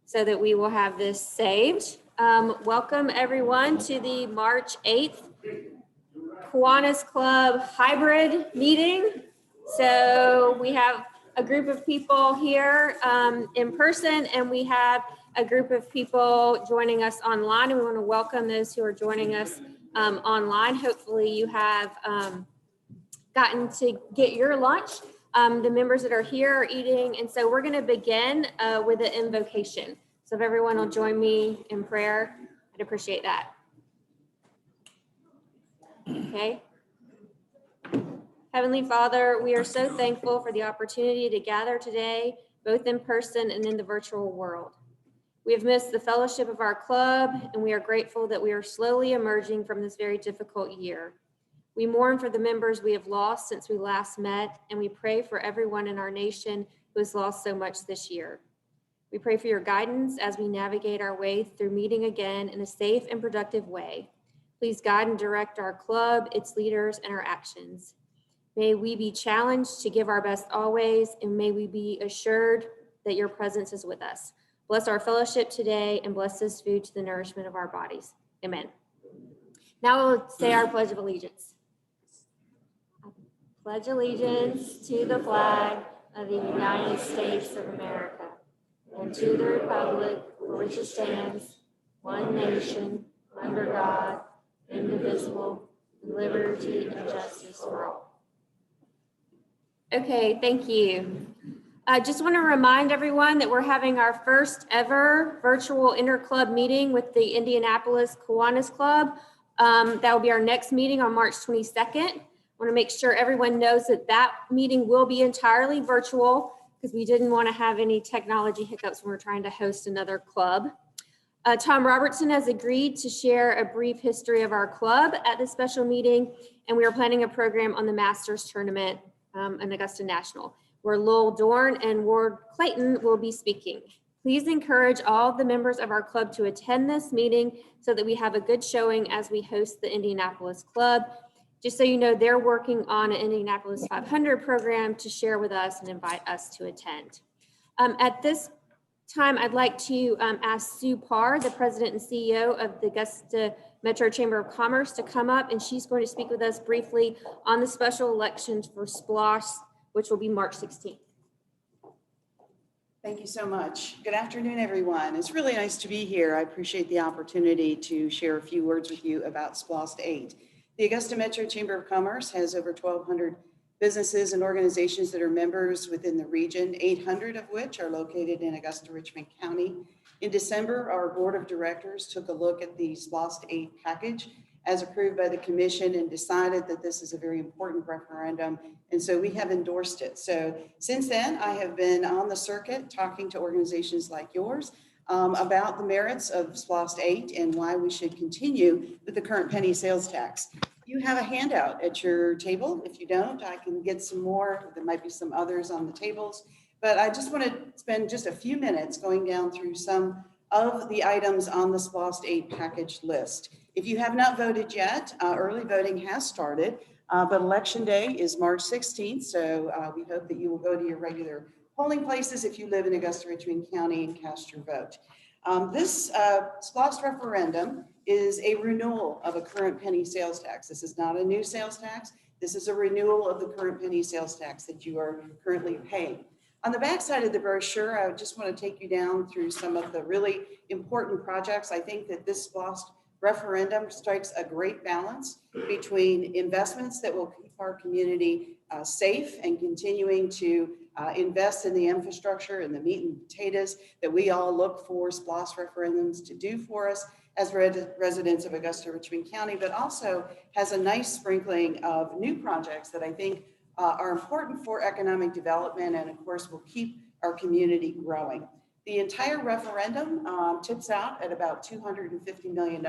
so that we will have this saved. Welcome everyone to the March 8th Kiwanis Club hybrid meeting. So we have a group of people here in person, and we have a group of people joining us online, and we want to welcome those who are joining us online. Hopefully you have gotten to get your lunch. The members that are here are eating, and so we're going to begin with an invocation. So if everyone will join me in prayer, I'd appreciate that. Okay. Heavenly Father, we are so thankful for the opportunity to gather today, both in person and in the virtual world. We have missed the fellowship of our club, and we are grateful that we are slowly emerging from this very difficult year. We mourn for the members we have lost since we last met, and we pray for everyone in our nation who has lost so much this year. We pray for your guidance as we navigate our way through meeting again in a safe and productive way. Please guide and direct our club, its leaders, and our actions. May we be challenged to give our best always, and may we be assured that your presence is with us. Bless our fellowship today, and bless this food to the nourishment of our bodies. Amen. Now we'll say our Pledge of Allegiance. I pledge allegiance to the flag of the United States of America, and to the republic for which it stands, one nation, under God, indivisible, with liberty and justice for all. Okay, thank you. I just want to remind everyone that we're having our first ever virtual interclub meeting with the Indianapolis Kiwanis Club. That will be our next meeting on March 22nd. I want to make sure everyone knows that that meeting will be entirely virtual because we didn't want to have any technology hiccups when we're trying to host another club. Tom Robertson has agreed to share a brief history of our club at this special meeting, and we are planning a program on the Masters Tournament in Augusta National, where Lowell Dorn and Ward Clayton will be speaking. Please encourage all the members of our club to attend this meeting so that we have a good showing as we host the Indianapolis Club. Just so you know, they're working on an Indianapolis 500 program to share with us and invite us to attend. At this time, I'd like to ask Sue Parr, the president and CEO of the Augusta Metro Chamber of Commerce, to come up, and she's going to speak with us briefly on the special elections for SPLOST, which will be March 16th. Thank you so much. Good afternoon, everyone. It's really nice to be here. I appreciate the opportunity to share a few words with you about SPLOST 8. The Augusta Metro Chamber of Commerce has over 1,200 businesses and organizations that are members within the region, 800 of which are located in Augusta-Richmond County. In December, our board of directors took a look at the SPLOST 8 package as approved by the commission and decided that this is a very important referendum, and so we have endorsed it. So since then, I have been on the circuit talking to organizations like yours about the merits of SPLOST 8 and why we should continue with the current penny sales tax. You have a handout at your table. If you don't, I can get some more. There might be some others on the tables, but I just want to spend just a few minutes going down through some of the items on the SPLOST 8 package list. If you have not voted yet, early voting has started, but election day is March 16th, so we hope that you will go to your regular polling places if you live in Augusta-Richmond County and cast your vote. This SPLOST referendum is a renewal of a current penny sales tax. This is not a new sales tax. This is a renewal of the current penny sales tax that you are currently paying. On the back side of the brochure, I just want to take you down through some of the really important projects. I think that this SPLOST referendum strikes a great balance between investments that will keep our community safe and continuing to invest in the infrastructure and the meat and potatoes that we all look for SPLOST referendums to do for us as residents of Augusta-Richmond County, but also has a nice sprinkling of new projects that I think are important for economic development and of course will keep our community growing. The entire referendum tips out at about $250 million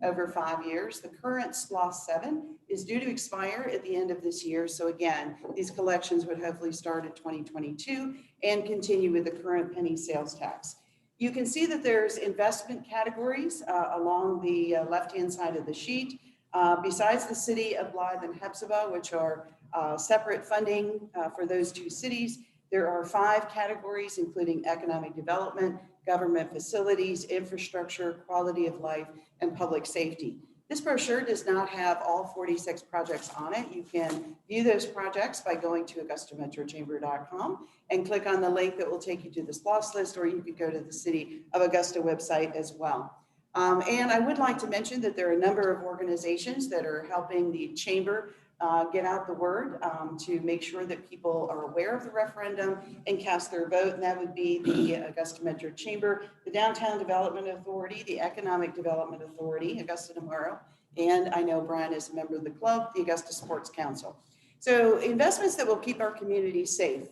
over 5 years. The current SPLOST 7 is due to expire at the end of this year. So again, these collections would hopefully start in 2022 and continue with the current penny sales tax. You can see that there's investment categories along the left-hand side of the sheet. Besides the city of Blythe and Hepzibah, which are separate funding for those two cities, There are 5 categories, including economic development, government facilities, infrastructure, quality of life, and public safety. This brochure does not have all 46 projects on it. You can view those projects by going to AugustaMetroChamber.com and click on the link that will take you to the SPLOST list, or you could go to the City of Augusta website as well. And I would like to mention that there are a number of organizations that are helping the Chamber get out the word to make sure that people are aware of the referendum and cast their vote. And that would be the Augusta Metro Chamber, the Downtown Development Authority, the Economic Development Authority, Augusta Tomorrow, and I know Brian is a member of the club, the Augusta Sports Council. So investments that will keep our community safe.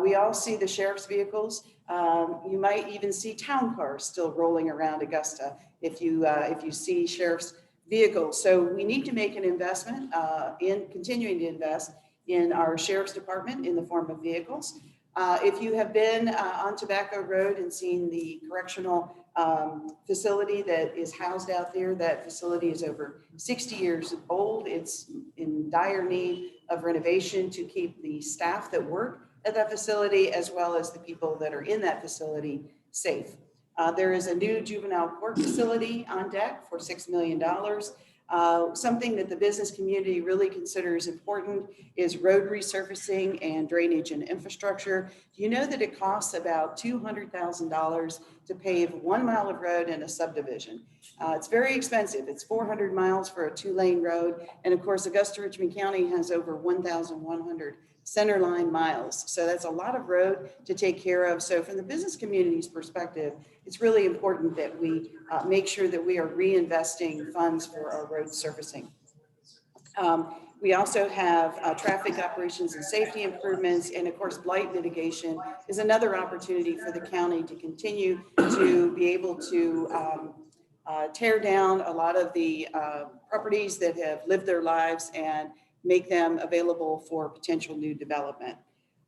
We all see the sheriff's vehicles. You might even see town cars still rolling around Augusta if you see sheriff's vehicles. So we need to make an investment in continuing to invest in our sheriff's department in the form of vehicles. If you have been on Tobacco Road and seen the correctional facility that is housed out there, that facility is over 60 years old. It's in dire need of renovation to keep the staff that work at that facility, as well as the people that are in that facility, safe. There is a new juvenile court facility on deck for $6 million. Something that the business community really considers important is road resurfacing and drainage and infrastructure. Do you know that it costs about $200,000 to pave 1 mile of road in a subdivision? It's very expensive. It's 400 miles for a 2-lane road. And of course, Augusta Richmond County has over 1,100 center line miles. So that's a lot of road to take care of. So from the business community's perspective, it's really important that we make sure that we are reinvesting funds for our road surfacing. We also have traffic operations and safety improvements, and of course, blight mitigation is another opportunity for the county to continue to be able to tear down a lot of the properties that have lived their lives and make them available for potential new development.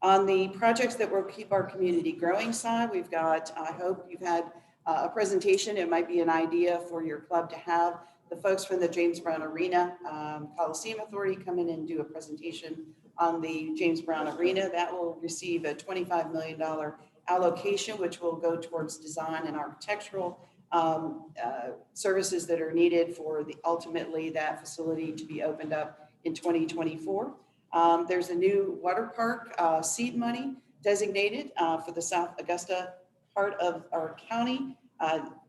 On the projects that will keep our community growing side, we've got, I hope you've had a presentation. It might be an idea for your club to have the folks from the James Brown Arena Coliseum Authority come in and do a presentation on the James Brown Arena. That will receive a $25 million allocation, which will go towards design and architectural services that are needed for ultimately that facility to be opened up in 2024. There's a new water park seed money designated for the South Augusta part of our county.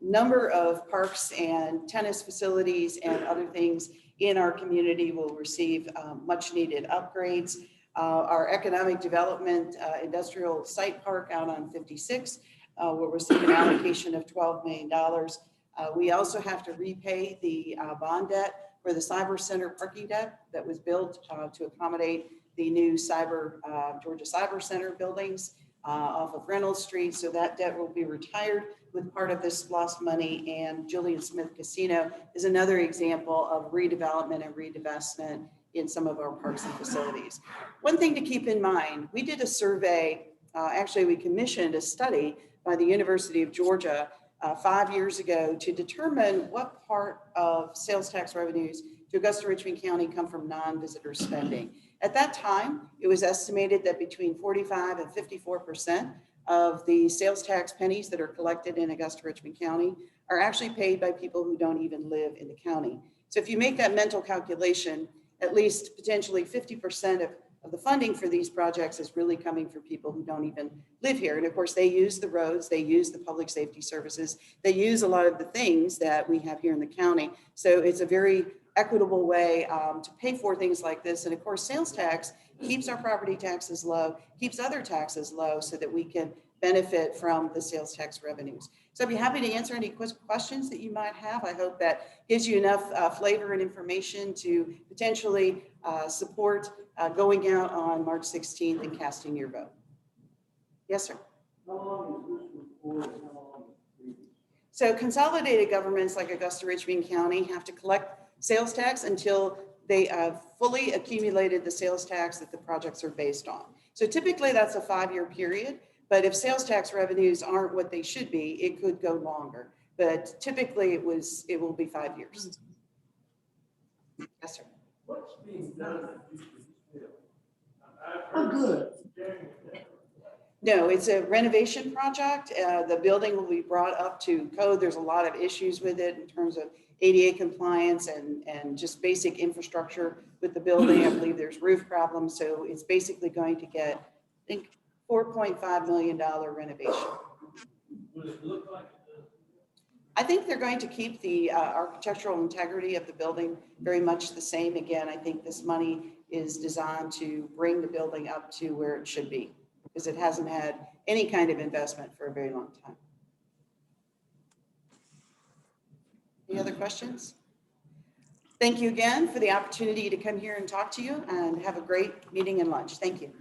Number of parks and tennis facilities and other things in our community will receive much needed upgrades. Our economic development industrial site park out on 56 will receive an allocation of $12 million. We also have to repay the bond debt for the Cyber Center parking deck that was built to accommodate the new Georgia Cyber Center buildings off of Reynolds Street. So that debt will be retired with part of this SPLOST money, and Julian Smith Casino is another example of redevelopment and reinvestment in some of our parks and facilities. One thing to keep in mind, we did a survey, actually we commissioned a study by the University of Georgia 5 years ago to determine what part of sales tax revenues to Augusta Richmond County come from non-visitor spending. At that time, it was estimated that between 45 and 54% of the sales tax pennies that are collected in Augusta Richmond County are actually paid by people who don't even live in the county. So if you make that mental calculation, at least potentially 50% of the funding for these projects is really coming from people who don't even live here. And of course, they use the roads, they use the public safety services, they use a lot of the things that we have here in the county. So it's a very equitable way to pay for things like this. And of course, sales tax keeps our property taxes low, keeps other taxes low so that we can benefit from the sales tax revenues. So I'd be happy to answer any questions that you might have. I hope that gives you enough flavor and information to potentially support going out on March 16th and casting your vote. Yes, sir. How long is this report and how long is it previous? So consolidated governments like Augusta Richmond County have to collect sales tax until they have fully accumulated the sales tax that the projects are based on. So typically that's a 5-year period, but if sales tax revenues aren't what they should be, it could go longer. But typically it will be 5 years. Yes, sir. What's being done at this bill? I'm good. No, it's a renovation project. The building will be brought up to code. There's a lot of issues with it in terms of ADA compliance and just basic infrastructure with the building. I believe there's roof problems. So it's basically going to get, I think, $4.5 million renovation. Will it look like it does? I think they're going to keep the architectural integrity of the building very much the same. Again, I think this money is designed to bring the building up to where it should be, because it hasn't had any kind of investment for a very long time. Any other questions? Thank you again for the opportunity to come here and talk to you, and have a great meeting and lunch. Thank you.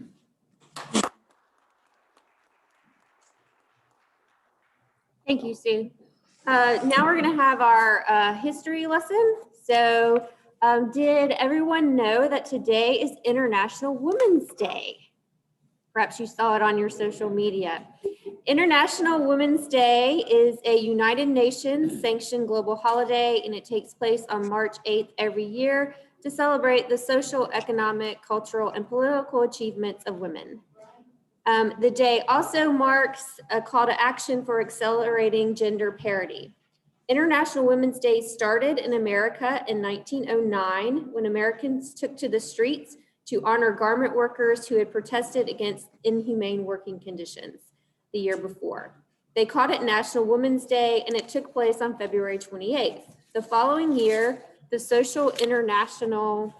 Thank you, Sue. Now we're going to have our history lesson. So did everyone know that today is International Women's Day? Perhaps you saw it on your social media. International Women's Day is a United Nations sanctioned global holiday, and it takes place on March 8th every year to celebrate the social, economic, cultural, and political achievements of women. The day also marks a call to action for accelerating gender parity. International Women's Day started in America in 1909 when Americans took to the streets to honor garment workers who had protested against inhumane working conditions the year before. They called it National Women's Day, and it took place on February 28th. The following year, the Social International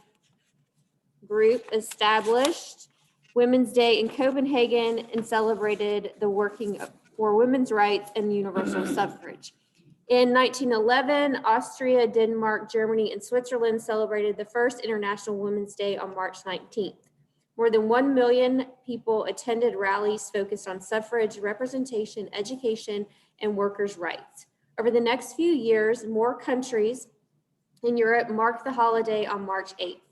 Group established Women's Day in Copenhagen and celebrated the working for women's rights and universal suffrage. In 1911, Austria, Denmark, Germany, and Switzerland celebrated the first International Women's Day on March 19th. More than 1 million people attended rallies focused on suffrage, representation, education, and workers' rights. Over the next few years, more countries in Europe marked the holiday on March 8th.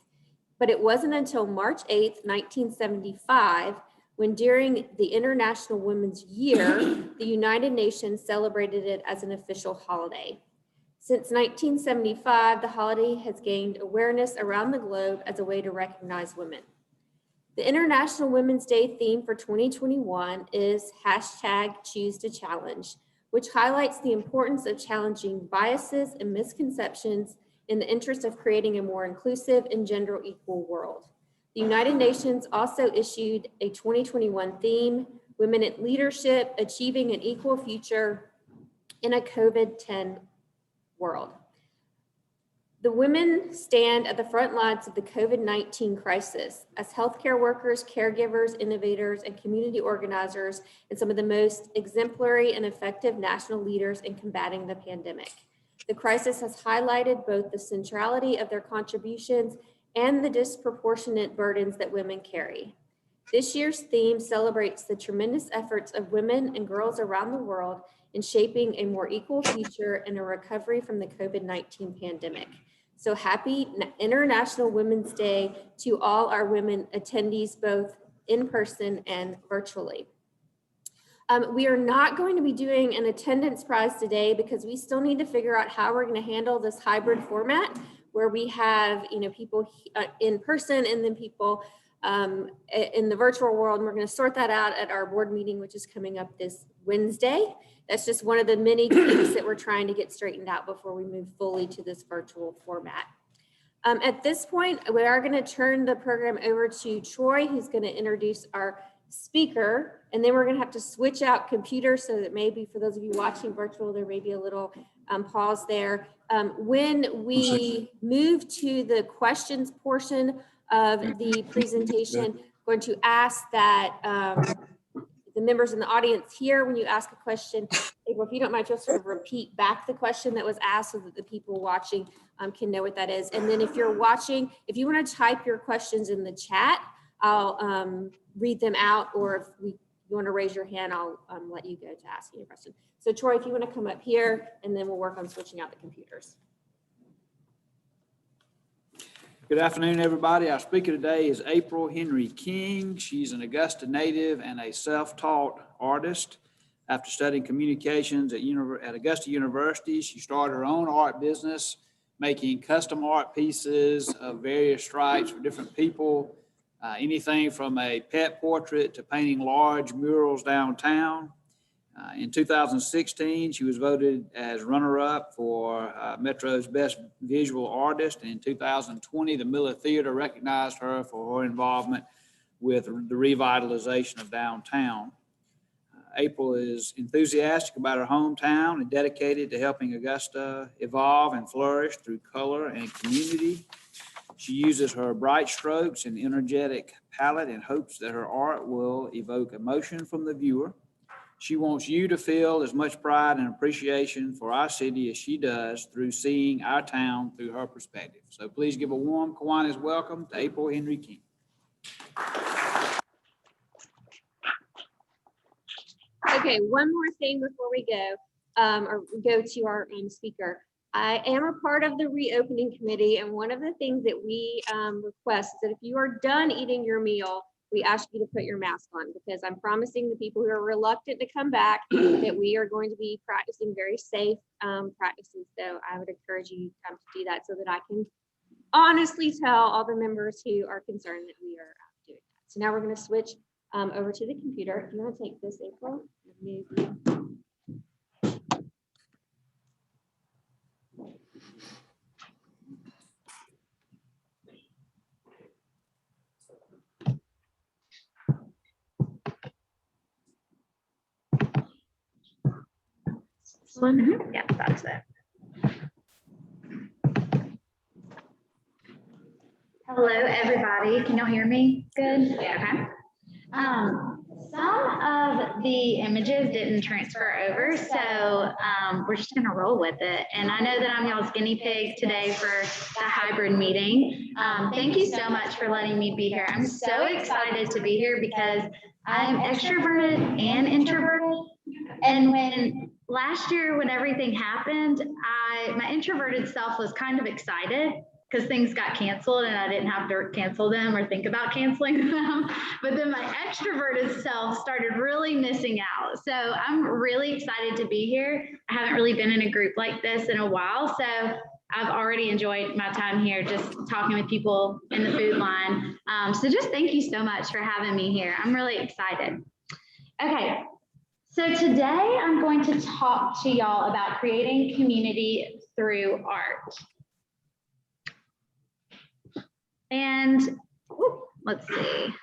But it wasn't until March 8th, 1975, when during the International Women's Year, the United Nations celebrated it as an official holiday. Since 1975, the holiday has gained awareness around the globe as a way to recognize women. The International Women's Day theme for 2021 is #ChoosetoChallenge, which highlights the importance of challenging biases and misconceptions in the interest of creating a more inclusive and gender equal world. The United Nations also issued a 2021 theme, Women in Leadership, Achieving an Equal Future in a COVID-10 World. The women stand at the front lines of the COVID-19 crisis as healthcare workers, caregivers, innovators, and community organizers, and some of the most exemplary and effective national leaders in combating the pandemic. The crisis has highlighted both the centrality of their contributions and the disproportionate burdens that women carry. This year's theme celebrates the tremendous efforts of women and girls around the world in shaping a more equal future and a recovery from the COVID-19 pandemic. So happy International Women's Day to all our women attendees, both in person and virtually. We are not going to be doing an attendance prize today because we still need to figure out how we're going to handle this hybrid format where we have, people in person and then people in the virtual world. And we're going to sort that out at our board meeting, which is coming up this Wednesday. That's just one of the many kinks that we're trying to get straightened out before we move fully to this virtual format. At this point, we are going to turn the program over to Troy, who's going to introduce our speaker, and then we're going to have to switch out computers so that maybe for those of you watching virtual, there may be a little pause there. When we move to the questions portion of the presentation, I'm going to ask that the members in the audience here, when you ask a question, April, if you don't mind, just sort of repeat back the question that was asked so that the people watching can know what that is. And then if you're watching, if you want to type your questions in the chat, I'll read them out, or if you want to raise your hand, I'll let you go to asking a question. So Troy, if you want to come up here, and then we'll work on switching out the computers. Good afternoon, everybody. Our speaker today is April Henry King. She's an Augusta native and a self-taught artist. After studying communications at Augusta University, she started her own art business, making custom art pieces of various stripes for different people. anything from a pet portrait to painting large murals downtown. In 2016, she was voted as runner-up for Metro's Best Visual Artist. And in 2020, the Miller Theater recognized her for her involvement with the revitalization of downtown. April is enthusiastic about her hometown and dedicated to helping Augusta evolve and flourish through color and community. She uses her bright strokes and energetic palette in hopes that her art will evoke emotion from the viewer. She wants you to feel as much pride and appreciation for our city as she does through seeing our town through her perspective. So please give a warm Kiwanis welcome to April Henry King. Okay, one more thing before we go, or go to our speaker. I am a part of the reopening committee, and one of the things that we request is that if you are done eating your meal, we ask you to put your mask on, because I'm promising the people who are reluctant to come back that we are going to be practicing very safe practices. So I would encourage you to do that so that I can honestly tell all the members who are concerned that we are doing that. So now we're going to switch over to the computer. If you want to take this, April. Yeah, that's it. Hello, everybody. Can y'all hear me? Good? Okay. Some of the images didn't transfer over, so we're just gonna roll with it. And I know that I'm y'all's guinea pig today for the hybrid meeting. Thank you so much for letting me be here. I'm so excited to be here because I'm extroverted and introverted. And when last year, when everything happened, my introverted self was kind of excited because things got canceled and I didn't have to cancel them or think about canceling them. But then my extroverted self started really missing out. So I'm really excited to be here. I haven't really been in a group like this in a while. So I've already enjoyed my time here, just talking with people in the food line. So just thank you so much for having me here. I'm really excited. Okay. So today I'm going to talk to y'all about creating community through art. And let's see.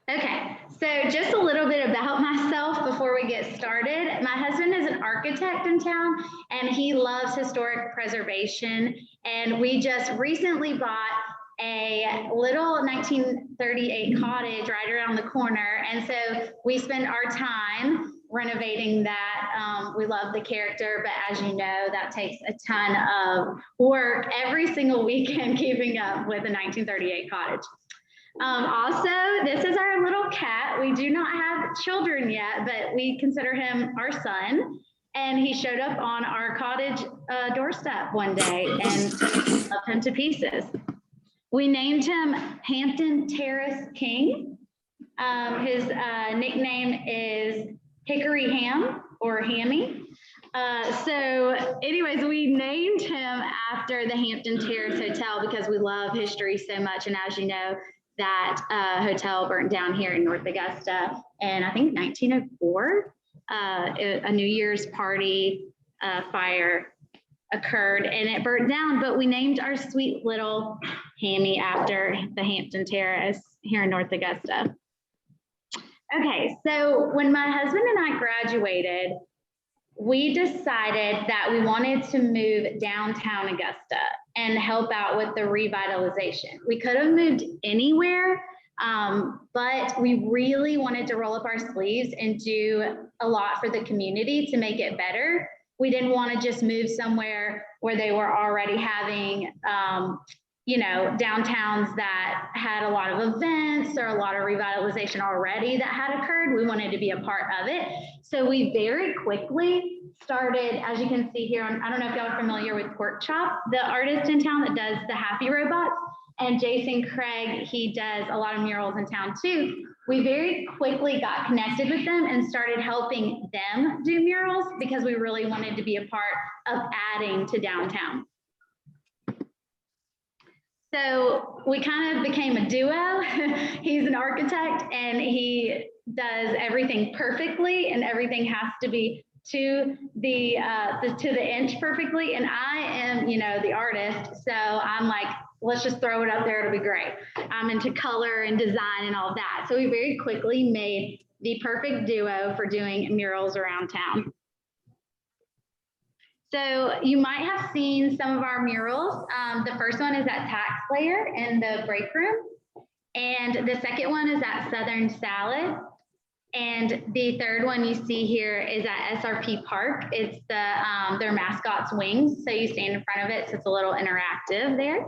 Okay, so just a little bit about myself before we get started. My husband is an architect in town and he loves historic preservation. And we just recently bought a little 1938 cottage right around the corner. And so we spend our time renovating that. We love the character, but as you know, that takes a ton of work every single weekend keeping up with a 1938 cottage. Also, this is our little cat. We do not have children yet, but we consider him our son. And he showed up on our cottage doorstep one day and loved him to pieces. We named him Hampton Terrace King. His nickname is Hickory Ham or Hammy. So anyways, we named him after the Hampton Terrace Hotel because we love history so much. And as you know, that hotel burnt down here in North Augusta in, I think, 1904. A New Year's party fire occurred and it burnt down, but we named our sweet little Hammy after the Hampton Terrace here in North Augusta. Okay, so when my husband and I graduated, we decided that we wanted to move downtown Augusta and help out with the revitalization. We could have moved anywhere, but we really wanted to roll up our sleeves and do a lot for the community to make it better. We didn't want to just move somewhere where they were already having, downtowns that had a lot of events or a lot of revitalization already that had occurred. We wanted to be a part of it. So we very quickly started, as you can see here, I don't know if y'all are familiar with Pork Chop, the artist in town that does the Happy Robots, and Jason Craig, he does a lot of murals in town too. We very quickly got connected with them and started helping them do murals because we really wanted to be a part of adding to downtown. So we kind of became a duo. He's an architect and he does everything perfectly, and everything has to be to the inch perfectly. And I am, the artist. So I'm like, let's just throw it up there. It'll be great. I'm into color and design and all of that. So we very quickly made the perfect duo for doing murals around town. So you might have seen some of our murals. The first one is at Tax Layer in the break room. And the second one is at Southern Salad. And the third one you see here is at SRP Park. It's their mascot's wings. So you stand in front of it, so it's a little interactive there.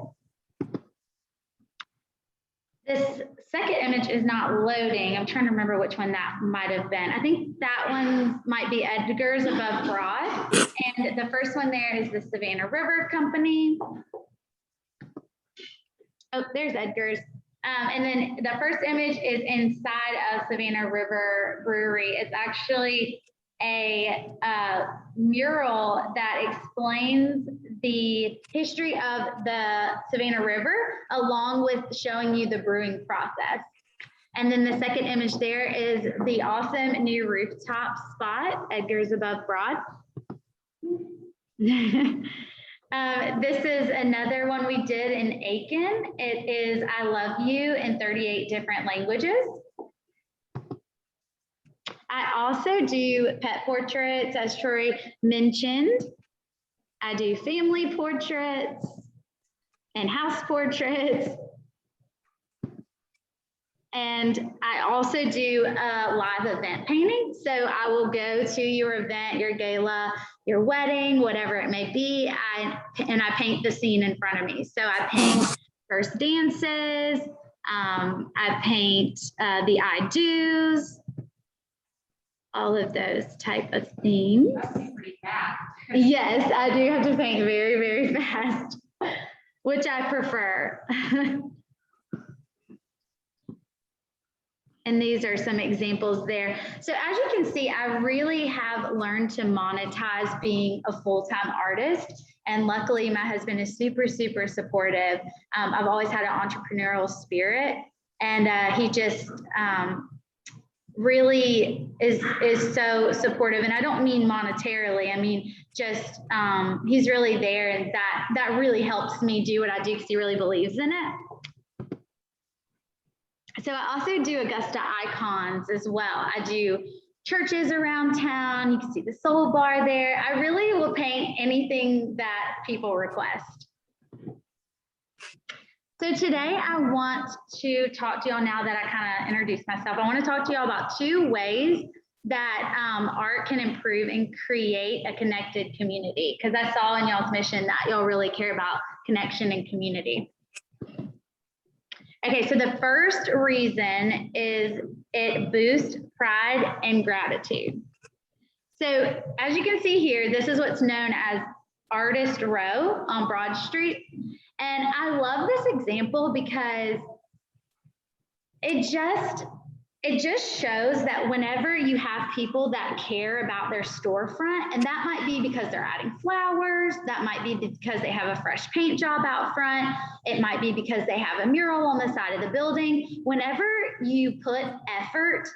This second image is not loading. I'm trying to remember which one that might have been. I think that one might be Edgar's above Broad. And the first one there is the Savannah River Company. Oh, there's Edgar's. And then the first image is inside of Savannah River Brewery. It's actually a mural that explains the history of the Savannah River, along with showing you the brewing process. And then the second image there is the awesome new rooftop spot, Edgar's above Broad. This is another one we did in Aiken. It is I Love You in 38 different languages. I also do pet portraits, as Troy mentioned. I do family portraits and house portraits. And I also do live event painting. So I will go to your event, your gala, your wedding, whatever it may be, and I paint the scene in front of me. So I paint first dances, I paint the I do's, all of those type of things. Pretty fast. Yes, I do have to paint very, very fast, which I prefer. And these are some examples there. So as you can see, I really have learned to monetize being a full-time artist. And luckily my husband is super, super supportive. I've always had an entrepreneurial spirit, and he just really is so supportive. And I don't mean monetarily, I mean, just he's really there, and that really helps me do what I do because he really believes in it. So I also do Augusta icons as well. I do churches around town. You can see the Soul Bar there. I really will paint anything that people request. So today I want to talk to y'all, now that I kind of introduced myself, I want to talk to y'all about 2 ways that art can improve and create a connected community, because I saw in y'all's mission that y'all really care about connection and community. Okay, so the first reason is it boosts pride and gratitude. So as you can see here, this is what's known as Artist Row on Broad Street. And I love this example because it just shows that whenever you have people that care about their storefront, and that might be because they're adding flowers, that might be because they have a fresh paint job out front, it might be because they have a mural on the side of the building. Whenever you put effort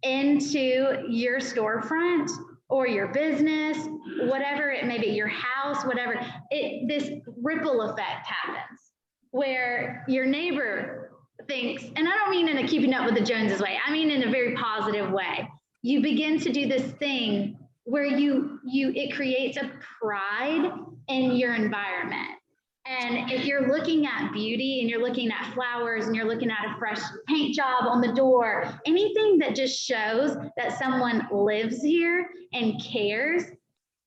into your storefront or your business, whatever it may be, your house, whatever, this ripple effect happens where your neighbor thinks, and I don't mean in a keeping up with the Joneses way, I mean in a very positive way. You begin to do this thing where it creates a pride in your environment. And if you're looking at beauty and you're looking at flowers and you're looking at a fresh paint job on the door, anything that just shows that someone lives here and cares,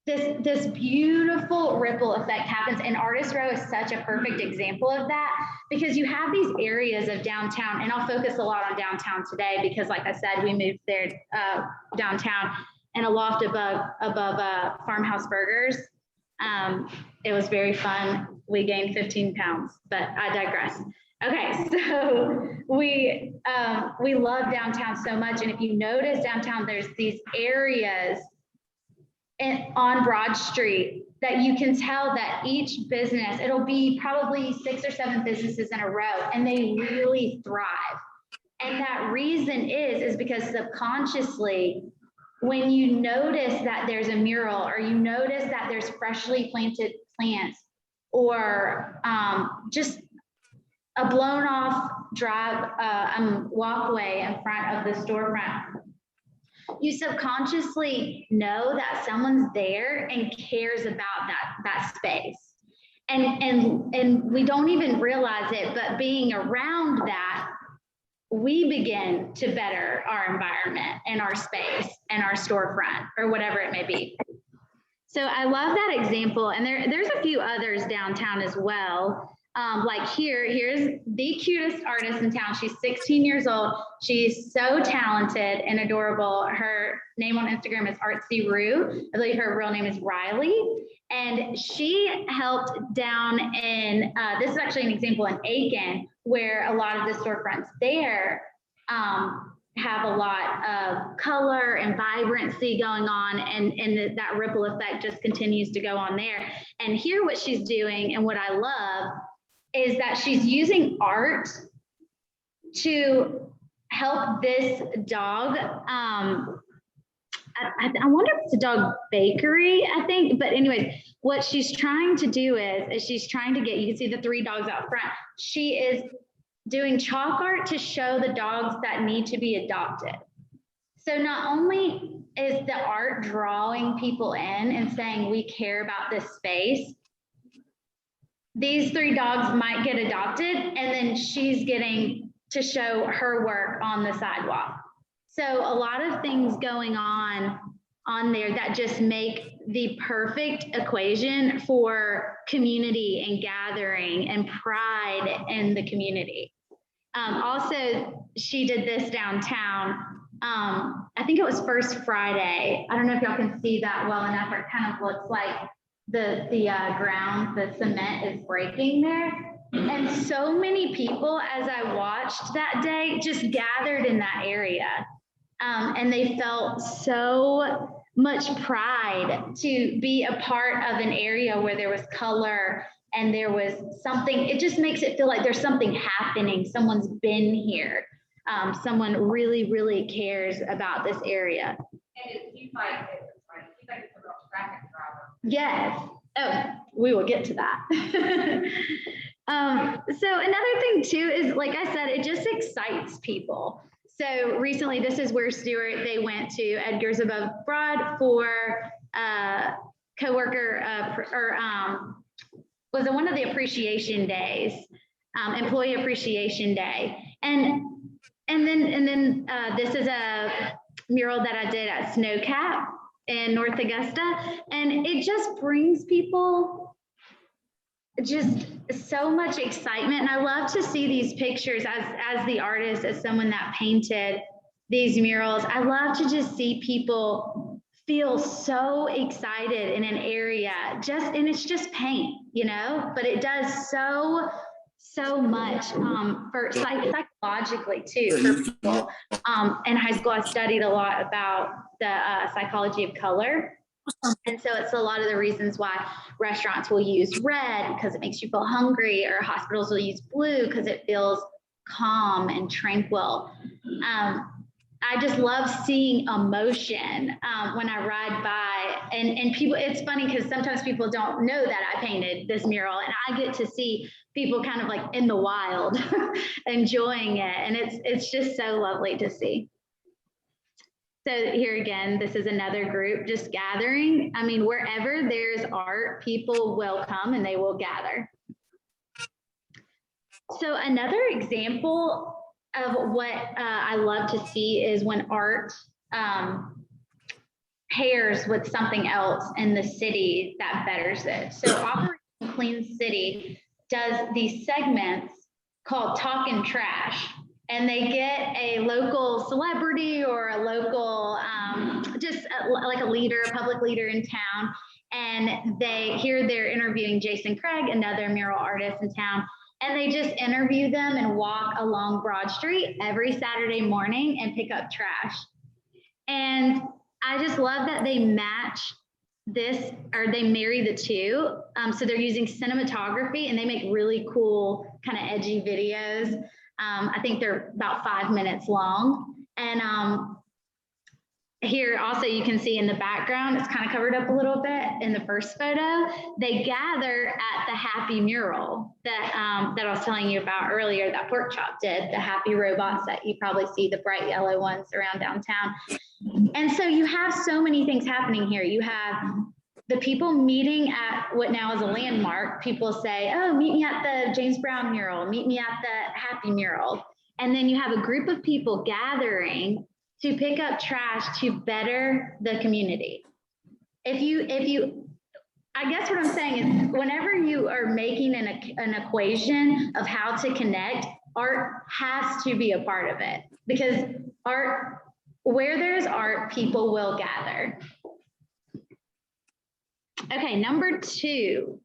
this beautiful ripple effect happens. And Artist Row is such a perfect example of that, because you have these areas of downtown, and I'll focus a lot on downtown today because, like I said, we moved there downtown in a loft above Farmhouse Burgers. It was very fun. We gained 15 pounds, but I digress. Okay, so we love downtown so much. And if you notice downtown, there's these areas on Broad Street that you can tell that each business, it'll be probably 6 or 7 businesses in a row, and they really thrive. And that reason is because subconsciously, when you notice that there's a mural, or you notice that there's freshly planted plants, or just a blown off walkway in front of the storefront, you subconsciously know that someone's there and cares about that space. And we don't even realize it, but being around that, we begin to better our environment and our space and our storefront, or whatever it may be. So I love that example. And there's a few others downtown as well. Like here's the cutest artist in town. She's 16 years old. She's so talented and adorable. Her name on Instagram is Artsy Roo. I believe her real name is Riley. And she helped down in, this is actually an example in Aiken, where a lot of the storefronts there have a lot of color and vibrancy going on, and that ripple effect just continues to go on there. And here what she's doing, and what I love, is that she's using art to help this dog. I wonder if it's a dog bakery, I think. But anyways, what she's trying to do is she's trying to get, you can see the 3 dogs out front. She is doing chalk art to show the dogs that need to be adopted. So not only is the art drawing people in and saying we care about this space, these 3 dogs might get adopted, and then she's getting to show her work on the sidewalk. So a lot of things going on there that just make the perfect equation for community and gathering and pride in the community. Also, she did this downtown. I think it was First Friday. I don't know if y'all can see that well enough, or it kind of looks like the ground, the cement is breaking there. And so many people, as I watched that day, just gathered in that area. And they felt so much pride to be a part of an area where there was color and there was something. It just makes it feel like there's something happening. Someone's been here. Someone really, really cares about this area. And it seems like it's a real traffic driver. Yes. Oh, we will get to that. So another thing too is, like I said, it just excites people. So recently, this is where Stuart, they went to Edgar's Above Broad for coworker, was it one of the appreciation days, employee appreciation day. And then this is a mural that I did at Snowcap in North Augusta. And it just brings people just so much excitement. And I love to see these pictures as the artist, as someone that painted these murals. I love to just see people feel so excited in an area, and it's just paint, you know, but it does so much for psychologically too for people. In high school, I studied a lot about the psychology of color. And so it's a lot of the reasons why restaurants will use red because it makes you feel hungry, or hospitals will use blue because it feels calm and tranquil. I just love seeing emotion when I ride by, and people, it's funny because sometimes people don't know that I painted this mural, and I get to see people kind of like in the wild enjoying it. And it's just so lovely to see. So here again, this is another group just gathering. I mean, wherever there's art, people will come and they will gather. So another example of what I love to see is when art pairs with something else in the city that betters it. So Operation Clean City does these segments called Talkin' Trash. And they get a local celebrity or a local, like a leader, a public leader in town. And they're interviewing Jason Craig, another mural artist in town. And they just interview them and walk along Broad Street every Saturday morning and pick up trash. And I just love that they match they marry the two. So they're using cinematography and they make really cool kind of edgy videos. I think they're about 5 minutes long. And here also you can see in the background, it's kind of covered up a little bit in the first photo. They gather at the Happy mural that I was telling you about earlier, that Pork Chop did, the Happy robots that you probably see, the bright yellow ones around downtown. And so you have so many things happening here. You have the people meeting at what now is a landmark. People say, oh, meet me at the James Brown mural, meet me at the Happy mural. And then you have a group of people gathering to pick up trash to better the community. If you, I guess what I'm saying is whenever you are making an equation of how to connect, art has to be a part of it, because art, where there's art, people will gather. Okay, number 2,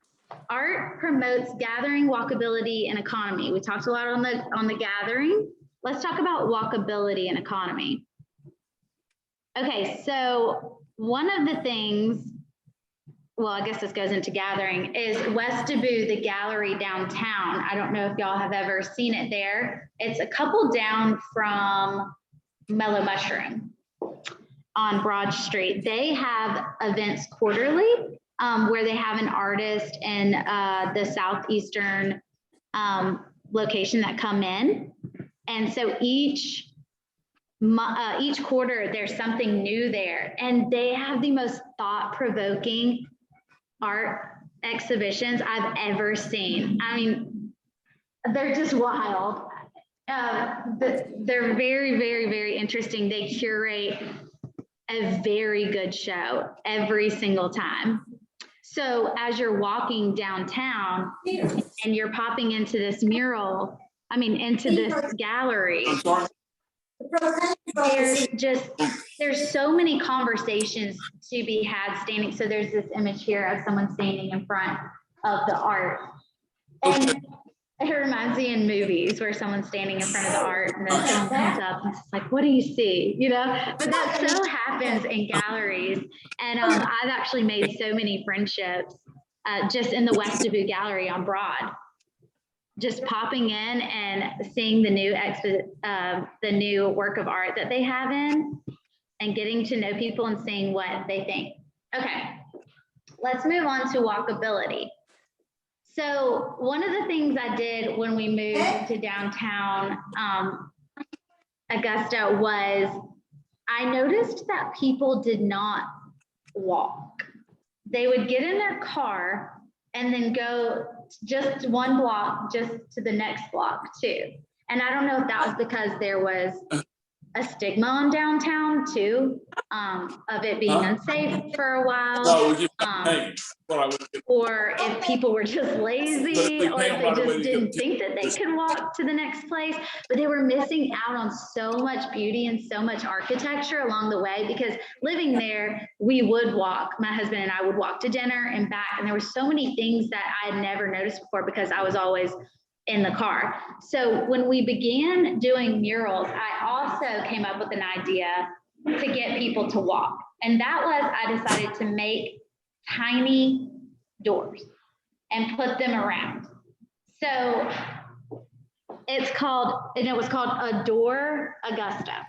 art promotes gathering, walkability, and economy. We talked a lot on the gathering. Let's talk about walkability and economy. Okay, so one of the things, well, I guess this goes into gathering, is West Dubuque, the gallery downtown. I don't know if y'all have ever seen it there. It's a couple down from Mellow Mushroom on Broad Street. They have events quarterly where they have an artist in the southeastern location that come in. And so each quarter there's something new there, and they have the most thought-provoking art exhibitions I've ever seen. I mean, they're just wild. They're very, very, very interesting. They curate a very good show every single time. So as you're walking downtown and you're popping into this mural, into this gallery, there's so many conversations to be had standing. So there's this image here of someone standing in front of the art. And it reminds me in movies where someone's standing in front of the art and then someone comes up and it's like, what do you see? You know, but that so happens in galleries. And I've actually made so many friendships just in the West Dubuque Gallery on Broad. Just popping in and seeing the new work of art that they have in and getting to know people and seeing what they think. Okay, let's move on to walkability. So one of the things I did when we moved to downtown Augusta was I noticed that people did not walk. They would get in their car and then go just one block just to the next block too. And I don't know if that was because there was a stigma on downtown too, of it being unsafe for a while, or if people were just lazy, or if they just didn't think that they could walk to the next place, but they were missing out on so much beauty and so much architecture along the way, because living there, we would walk, my husband and I would walk to dinner and back, and there were so many things that I had never noticed before because I was always in the car. So when we began doing murals, I also came up with an idea to get people to walk. And that was, I decided to make tiny doors and put them around. So it was called Adore Augusta.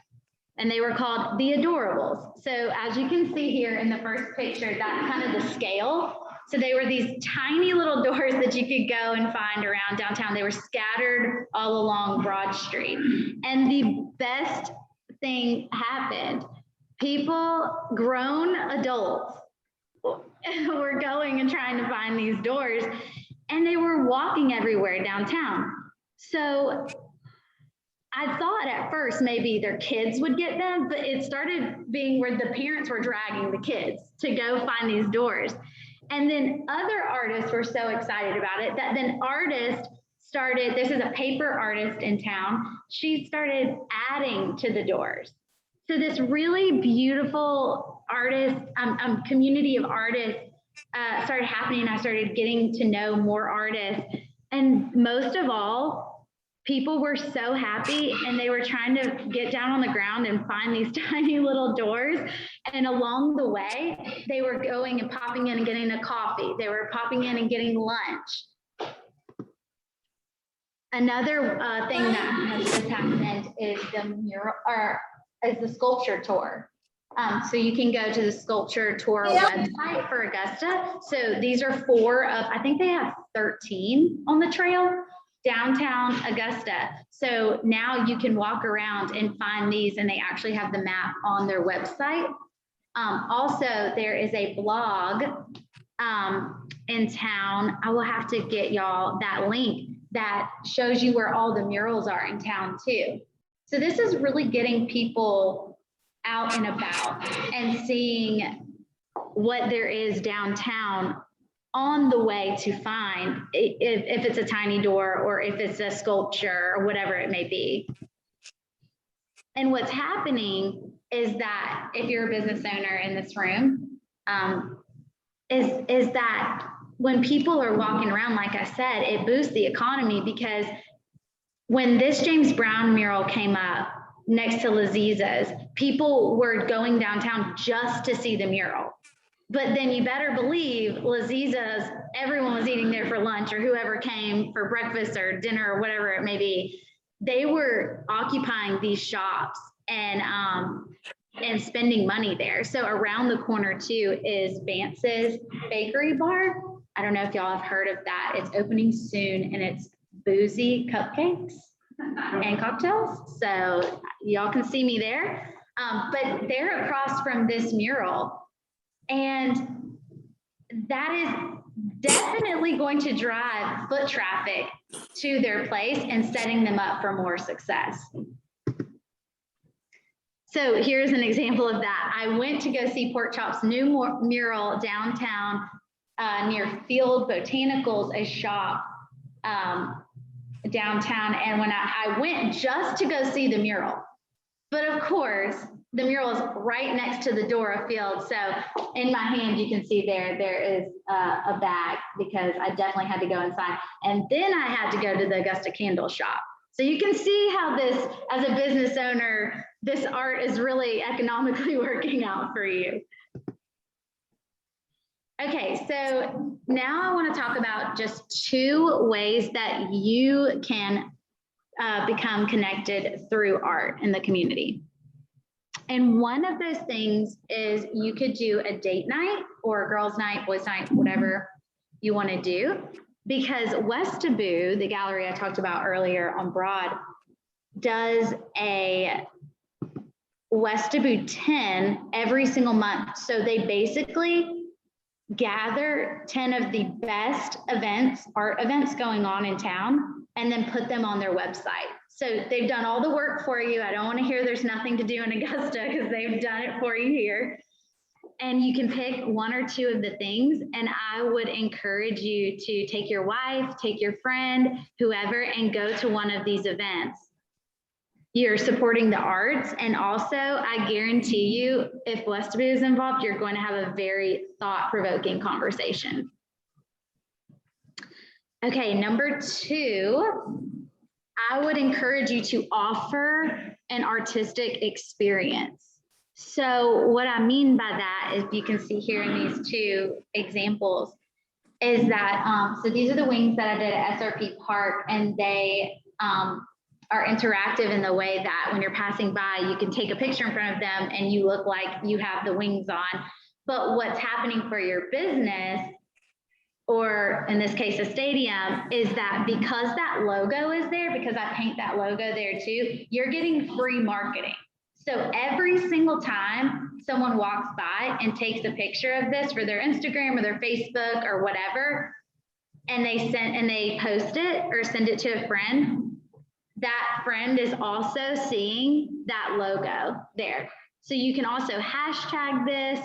And they were called the Adorables. So as you can see here in the first picture, that's kind of the scale. So they were these tiny little doors that you could go and find around downtown. They were scattered all along Broad Street. And the best thing happened. People, grown adults, were going and trying to find these doors, and they were walking everywhere downtown. So I thought at first maybe their kids would get them, but it started being where the parents were dragging the kids to go find these doors. And then other artists were so excited about it that then artists started, this is a paper artist in town, she started adding to the doors. So this really beautiful artist, community of artists started happening. I started getting to know more artists. And most of all, people were so happy and they were trying to get down on the ground and find these tiny little doors. And along the way, they were going and popping in and getting a coffee. They were popping in and getting lunch. Another thing that has just happened is the mural, or is the sculpture tour. So you can go to the sculpture tour website for Augusta. So these are 4 of, I think they have 13 on the trail, downtown Augusta. So now you can walk around and find these, and they actually have the map on their website. Also, there is a blog in town. I will have to get y'all that link that shows you where all the murals are in town too. So this is really getting people out and about and seeing what there is downtown on the way to find, if it's a tiny door or if it's a sculpture or whatever it may be. And what's happening is that if you're a business owner in this room, is that when people are walking around, like I said, it boosts the economy, because when this James Brown mural came up next to Laziza's, people were going downtown just to see the mural. But then you better believe Laziza's, everyone was eating there for lunch, or whoever came for breakfast or dinner or whatever it may be. They were occupying these shops and spending money there. So around the corner too is Vance's Bakery Bar. I don't know if y'all have heard of that. It's opening soon, and it's boozy cupcakes and cocktails. So y'all can see me there. But they're across from this mural. And that is definitely going to drive foot traffic to their place and setting them up for more success. So here's an example of that. I went to go see Pork Chop's new mural downtown near Field Botanicals, a shop downtown. And when I went just to go see the mural, but of course, the mural is right next to the door of Field. So in my hand, you can see there is a bag, because I definitely had to go inside. And then I had to go to the Augusta Candle Shop. So you can see how this, as a business owner, this art is really economically working out for you. Okay, so now I want to talk about just 2 ways that you can become connected through art in the community. And one of those things is you could do a date night or a girls' night, boys' night, whatever you want to do. Because West Taboo, the gallery I talked about earlier on Broad, does a West Taboo 10 every single month. So they basically gather 10 of the best events, art events going on in town, and then put them on their website. So they've done all the work for you. I don't want to hear there's nothing to do in Augusta, because they've done it for you here. And you can pick 1 or 2 of the things. And I would encourage you to take your wife, take your friend, whoever, and go to one of these events. You're supporting the arts. And also, I guarantee you, if West Taboo is involved, you're going to have a very thought-provoking conversation. Okay, number 2, I would encourage you to offer an artistic experience. So what I mean by that, is you can see here in these 2 examples, is that, so these are the wings that I did at SRP Park, and they are interactive in the way that when you're passing by, you can take a picture in front of them and you look like you have the wings on. But what's happening for your business, or in this case, a stadium, is that because that logo is there, because I paint that logo there too, you're getting free marketing. So every single time someone walks by and takes a picture of this for their Instagram or their Facebook or whatever, and they post it or send it to a friend, that friend is also seeing that logo there. So you can also hashtag this.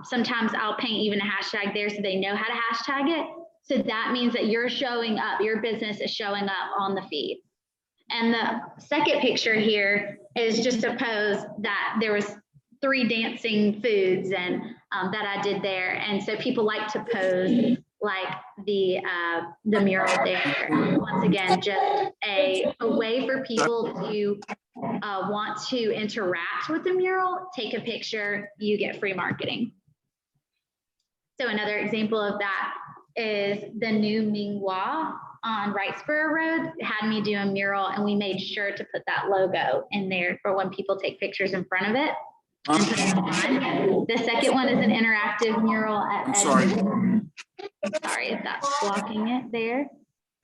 Sometimes I'll paint even a hashtag there so they know how to hashtag it. So that means that you're showing up, your business is showing up on the feed. And the second picture here is just a pose that there was 3 dancing foods and that I did there. And so people like to pose like the mural there. Once again, just a way for people to want to interact with the mural, take a picture, you get free marketing. So another example of that is the new Minghua on Wrightsboro Road had me do a mural, and we made sure to put that logo in there for when people take pictures in front of it. And put it on. The second one is an interactive mural at Edgar. Sorry if that's blocking it there.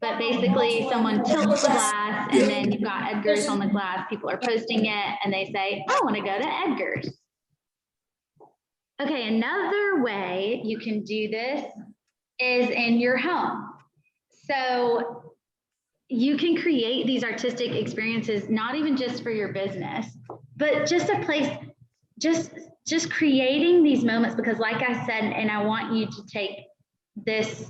But basically someone tilts the glass and then you've got Edgar's on the glass. People are posting it and they say, I want to go to Edgar's. Okay, another way you can do this is in your home. So you can create these artistic experiences, not even just for your business, but just a place, just creating these moments, because like I said, and I want you to take this,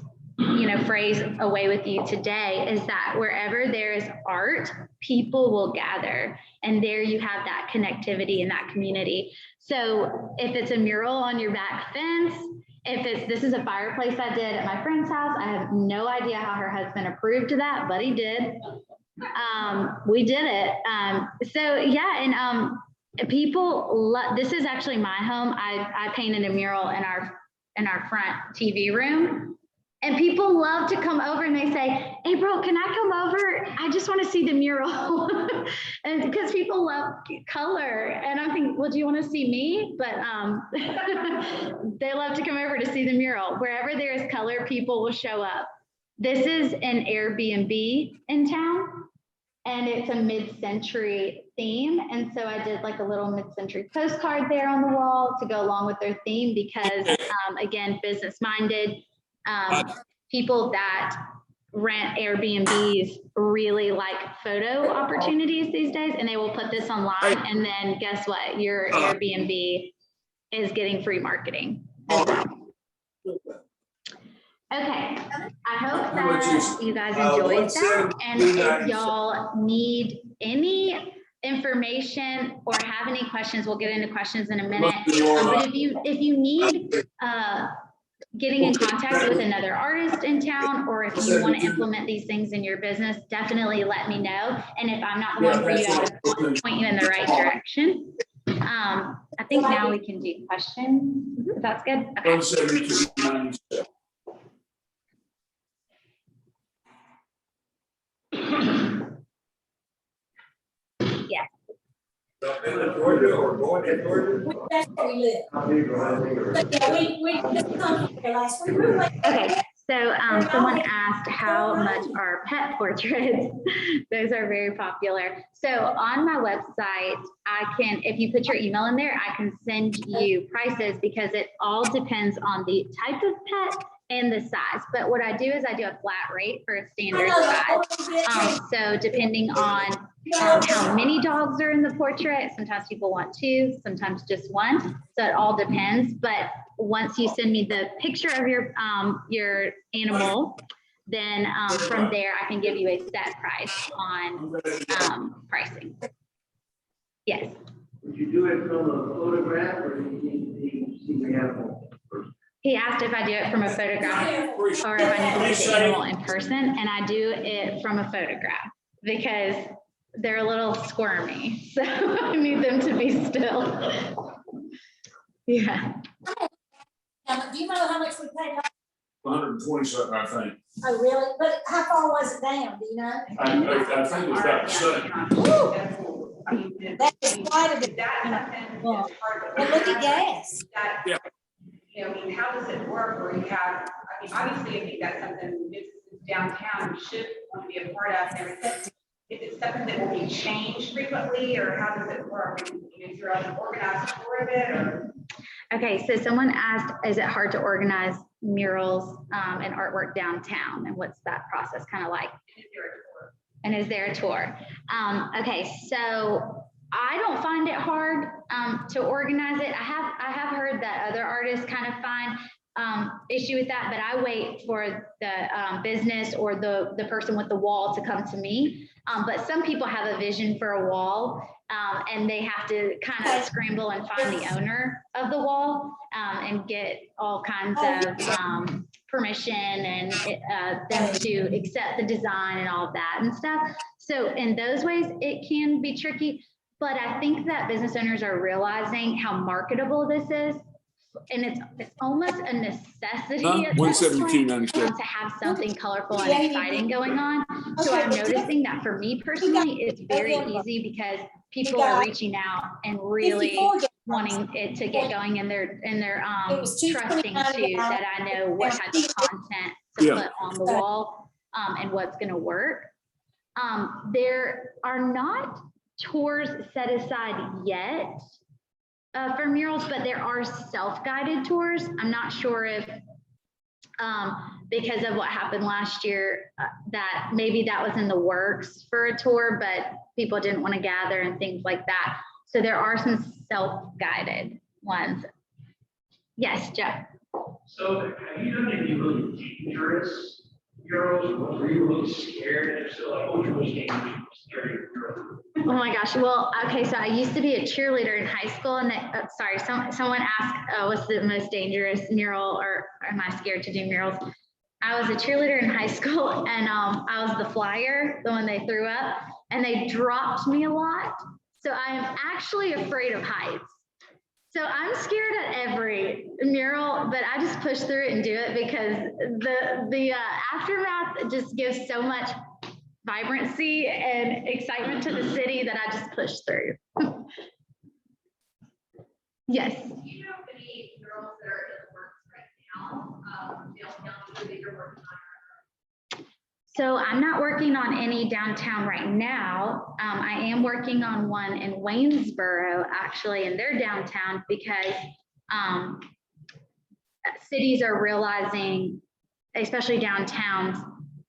phrase away with you today, is that wherever there is art, people will gather, and there you have that connectivity and that community. So if it's a mural on your back fence, this is a fireplace I did at my friend's house. I have no idea how her husband approved of that, but he did. We did it. So yeah, and people love, this is actually my home. I painted a mural in our front TV room. And people love to come over and they say, April, can I come over? I just want to see the mural. And because people love color. And I'm thinking, well, do you want to see me? But they love to come over to see the mural. Wherever there is color, people will show up. This is an Airbnb in town, and it's a mid-century theme. And so I did like a little mid-century postcard there on the wall to go along with their theme, because again, business-minded. People that rent Airbnbs really like photo opportunities these days, and they will put this online, and then guess what? Your Airbnb is getting free marketing as well. Okay, I hope that you guys enjoyed that, and if y'all need any information or have any questions, we'll get into questions in a minute, but if you need getting in contact with another artist in town, or if you want to implement these things in your business, definitely let me know. And if I'm not the one for you, I will point you in the right direction. I think now we can do questions. If that's good. Okay. Yeah. Georgia or going to Georgia? That's where we live. But yeah, we just come here last week. Okay, so someone asked how much are pet portraits. Those are very popular. So on my website, I can, if you put your email in there, I can send you prices, because it all depends on the type of pet and the size. But what I do is I do a flat rate for a standard size. So depending on how many dogs are in the portrait, sometimes people want 2, sometimes just 1. So it all depends. But once you send me the picture of your animal, then from there I can give you a set price on pricing. Yes. Would you do it from a photograph, or do you need to see the animal first? He asked if I do it from a photograph or if I need to see the animal in person, and I do it from a photograph because they're a little squirmy, so I need them to be still. Yeah. Do you know how much we paid? 120 something, I think. Oh, really? But how far was it down? Do you know? I think it was about the same. That is quite a bit. Well, look at gas. Yeah. How does it work where you have, obviously I think that's something businesses downtown should want to be a part of and everything. Is it something that will be changed frequently, or how does it work? Is there an organized tour of it, or? Okay, so someone asked, is it hard to organize murals and artwork downtown? And what's that process kind of like? And is there a tour? Okay, so I don't find it hard to organize it. I have heard that other artists kind of find issue with that, but I wait for the business or the person with the wall to come to me. But some people have a vision for a wall, and they have to kind of scramble and find the owner of the wall, and get all kinds of permission and them to accept the design and all of that and stuff. So in those ways, it can be tricky. But I think that business owners are realizing how marketable this is. And it's almost a necessity at this point, to have something colorful and exciting going on. So I'm noticing that for me personally, it's very easy because people are reaching out and really wanting it to get going, and they're trusting too that I know what type of content to put on the wall, and what's going to work. There are not tours set aside yet for murals, but there are self-guided tours. I'm not sure if, because of what happened last year, that maybe that was in the works for a tour, but people didn't want to gather and things like that. So there are some self-guided ones. Yes, Jeff. So have you done any really dangerous murals? Were you really scared? And so like, what was your most dangerous, scary mural? Oh my gosh. Well, okay. So I used to be a cheerleader in high school, and sorry, someone asked, what's the most dangerous mural, or am I scared to do murals? I was a cheerleader in high school, and I was the flyer, the one they threw up, and they dropped me a lot. So I am actually afraid of heights. So I'm scared at every mural, but I just push through it and do it because the aftermath just gives so much vibrancy and excitement to the city that I just push through. Yes. Do you know of any murals that are in the works right now, downtown that you're working on? So I'm not working on any downtown right now. I am working on one in Waynesboro, actually, in their downtown, because cities are realizing, especially downtowns,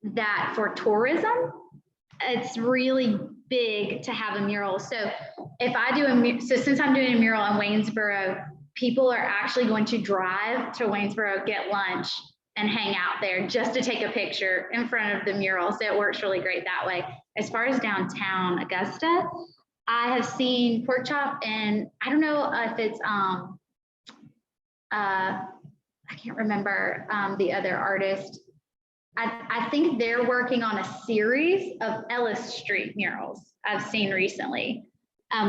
that for tourism, it's really big to have a mural. So if I do since I'm doing a mural in Waynesboro, people are actually going to drive to Waynesboro, get lunch, and hang out there just to take a picture in front of the mural. So it works really great that way. As far as downtown Augusta, I have seen Pork Chop, and I don't know if it's I can't remember the other artist. I think they're working on a series of Ellis Street murals I've seen recently,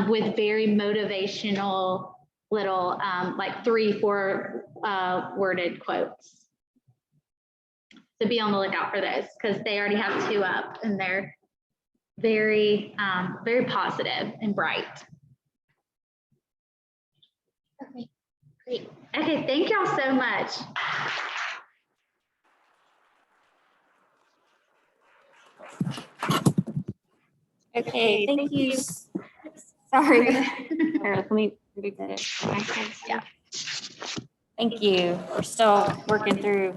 with very motivational little like 3-4 worded quotes. So be on the lookout for those, because they already have 2 up, and they're very, very positive and bright. Okay, great. Okay, thank y'all so much. Okay, thank you. Sorry. Here, let me move this. Yeah. Thank you. We're still working through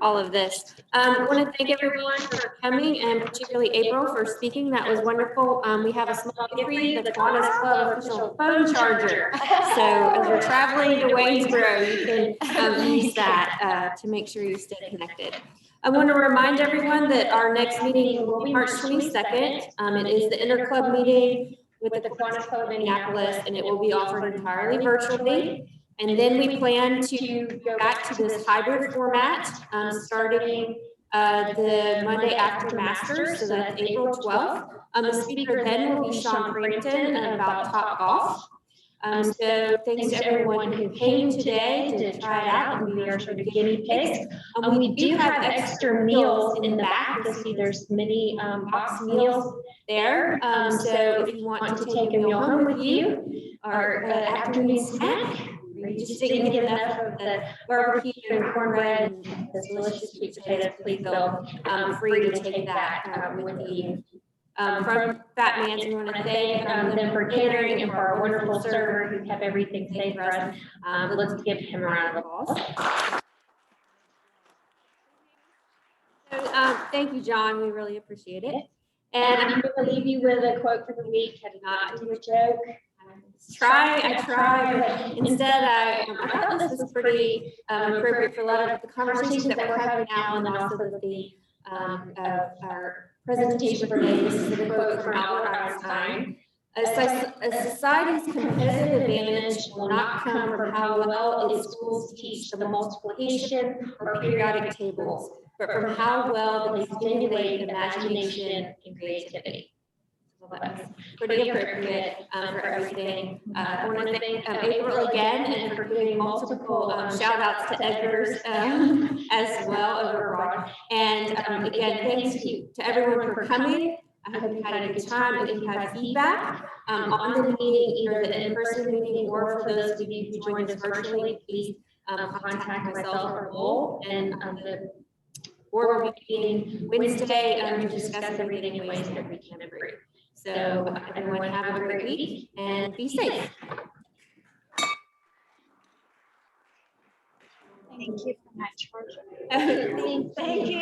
all of this. I want to thank everyone for coming, and particularly April for speaking. That was wonderful. We have a small gift for you, the Kiwanis Club official phone charger. So as you're traveling to Waynesboro, you can use that to make sure you stay connected. I want to remind everyone that our next meeting will be March 22nd. It is the interclub meeting with the Kiwanis Club of Minneapolis, and it will be offered entirely virtually. And then we plan to go back to this hybrid format starting the Monday after Masters, so that's April 12th. The speaker then will be Sean Frampton about Top Golf. So thanks to everyone who came today to try it out and be our sort of guinea pigs. We do have extra meals in the back. You'll see there's many box meals there. So if you want to take a meal home with you, or afternoon snack, or you just didn't get enough of the barbecue and cornbread and those delicious sweet potatoes, please feel free to take that with you. From Fat Man's, we want to thank them for catering and for our wonderful server who kept everything safe for us. Let's give him a round of applause. So, thank you, John. We really appreciate it. And I'm going to leave you with a quote for the week. I did not do a joke. I try, but instead I thought this was pretty appropriate for a lot of the conversations that we're having now, and then also with the of our presentation for today. This is a quote from Albert Einstein. A society's competitive advantage will not come from how well its schools teach the multiplication or periodic tables, but from how well they stimulate imagination and creativity. So that was pretty appropriate for everything. I want to thank April again and for giving multiple shout outs to Edgar's as well over abroad. And again, thanks to everyone for coming. I hope you had a good time. If you have feedback on the meeting, either the in-person meeting or for those of you who joined us virtually, please contact myself or Lowell. And the board will be meeting Wednesday to discuss everything in ways that we can improve. So everyone have a great week and be safe. Thank you for that, Georgia. Thank you.